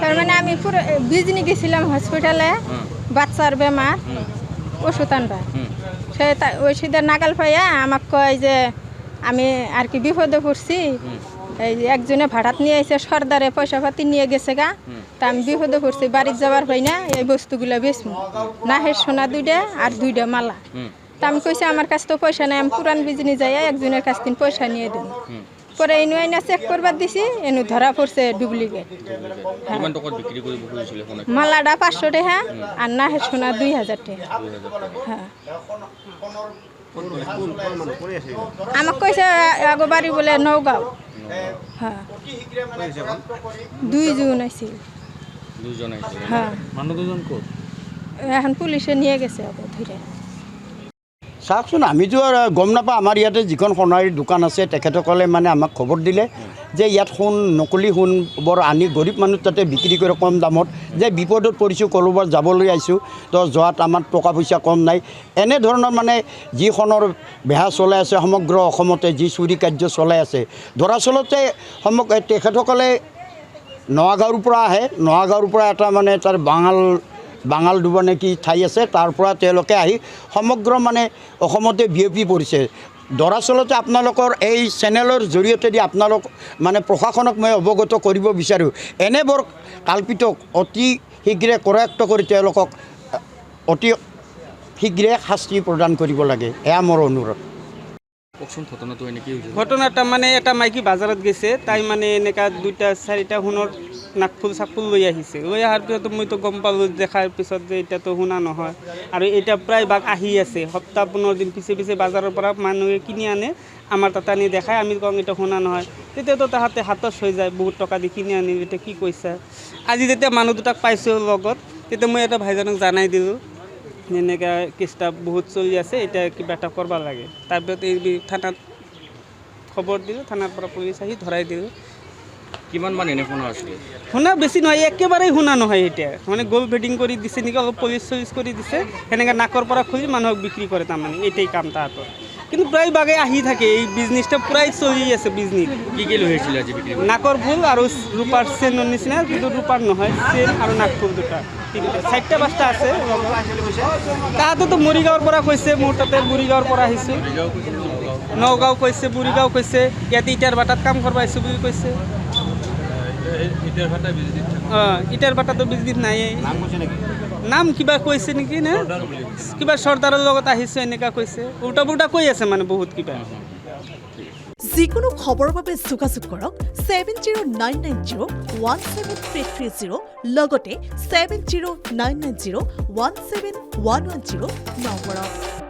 তার মানে আমি পুরো বিজনি গেছিলাম হসপিটালে বাচ্চার বেমার ওষুধ আনবা সে ওষুধের নাগাল পাইয়া আমাকে কয় যে আমি আর কি বিপদে পড়ছি এই একজনে ভাড়াত নিয়ে এসে সর্দারে পয়সা পাতি নিয়ে গেছে গা তা আমি বিপদে পড়ছি বাড়ির যাবার পাই না এই বস্তুগুলো বেচমু নাহের সোনা 2টা আর 2টা মালা তা আমি কইছি আমার কাছ তো পয়সা নাই আমি পুরান বিজনি যাই একজনের কাছ থেকে পয়সা নিয়ে দেব পরে এনু আইনা চেক করবার দিছি এনু ধরা পড়ছে ডুপ্লিকেট মালাটা 500 টাকা আর নাহের সোনা 2000 টাকা হ্যাঁ আমাকে কইছে আগো বাড়ি বলে নওগাঁও হ্যাঁ 2 জন আইছিল হ্যাঁ এখন পুলিশে নিয়ে গেছে ধরে চাওকচোন আমিতো গম নাপাওঁ আমাৰ ইয়াতে যিখন সোণাৰীৰ দোকান আছে তেখেতসকলে মানে আমাক খবৰ দিলে যে ইয়াত সোণ নকলি সোণবোৰ আনি গৰীব মানুহ তাতে বিক্ৰী কৰে কম দামত যে বিপদত পৰিছোঁ ক'ৰবাত যাবলৈ আহিছোঁ তো যোৱাত আমাৰ টকা পইচা কম নাই এনেধৰণৰ মানে যি সোণৰ বেহা চলাই আছে সমগ্ৰ অসমতে যি চুৰি কাৰ্য চলাই আছে দৰাচলতে তেখেতসকলে নগাঁৱৰ পৰা আহে নগাঁৱৰ পৰা এটা মানে তাৰ বাঙাল ডুবা নেকি ঠাই আছে তাৰ পৰা তেওঁলোকে আহি সমগ্ৰ মানে অসমতে বিয়পি পৰিছে দৰাচলতে আপোনালোকৰ এই চেনেলৰ জৰিয়তে দি আপোনালোক মানে প্ৰশাসনক মই অৱগত কৰিব বিচাৰোঁ এনেবোৰ কাল্পিতক অতি শীঘ্ৰে কৰায়ত্ব কৰি তেওঁলোকক অতি শীঘ্ৰে শাস্তি প্ৰদান কৰিব লাগে এয়া মোৰ অনুৰোধ ঘটনাটা মানে এটা মাইকী বাজাৰত গৈছে তাই মানে এনেকা 2টা 4টা সোণৰ নাকফুল চাকফুল লৈ আহিছে লৈ অহাৰ পিছত মইতো গম পালোঁ দেখাৰ পিছত যে এতিয়াতো শুনা নহয় আৰু এতিয়া প্ৰায় ভাগ আহি আছে সপ্তাহ 15 দিন পিছে পিছে বাজাৰৰ পৰা মানুহে কিনি আনে আমাৰ তাত আনি দেখায় আমি কওঁ এটা শুনা নহয় তেতিয়াতো তাহাঁতে হাতত হৈ যায় বহুত টকা দি কিনি আনি এতিয়া কি কৈছা আজি যেতিয়া মানুহ দুটাক পাইছোঁ লগত তেতিয়া মই এটা ভাইজনক জানাই দিলোঁ এনেকৈ কেছটা বহুত চলি আছে এতিয়া কিবা এটা কৰিব লাগে তাৰপিছত এই থানাত খবৰ দিলোঁ থানাৰ পৰা পুলিচ আহি ধৰাই দিলোঁ কিমান মান এনে শুনা আছিলে শুনা বেছি নহয় একেবাৰেই শুনা নহয় এতিয়া মানে গ'ল্ড বেডিং কৰি দিছে নেকি অলপ পলিচ চলিচ কৰি দিছে সেনেকৈ নাকৰ পৰা খুলি মানুহক বিক্ৰী কৰে তাৰমানে এইটাই কাম তাহাঁতৰ কিন্তু প্ৰায় ভাগে আহি থাকে এই বিজনেছটা প্ৰায় চলি আছে বিজনেছ কি লৈ আহিছিলে আজি বিক্ৰী নাকৰ ফুল আৰু ৰূপাৰ চেনৰ নিচিনা কিন্তু ৰূপাৰ নহয় চেন আৰু নাকফুল 2টা 4টা 5টা আছে তাহাঁতেতো মৰিগাঁৱৰ পৰা কৈছে মোৰ তাতে মৰিগাঁৱৰ পৰা আহিছোঁ নগাঁও কৈছে বুঢ়ীগাঁও কৈছে ইয়াতে ইটাৰ ভাটাত কাম কৰিব আহিছোঁ বুলি কৈছে ইটাৰ ভাটাতো বিজনেছ নাইয়ে নাম কিবা কৈছে নেকি নে কিবা চৰ্দাৰৰ লগত আহিছোঁ এনেকুৱা কৈছে উল্টা পুল্টা কৈ আছে মানে বহুত কিবা যিকোনো খবৰৰ বাবে যোগাযোগ কৰক 7099017330 লগতে 7099017110 নম্বৰত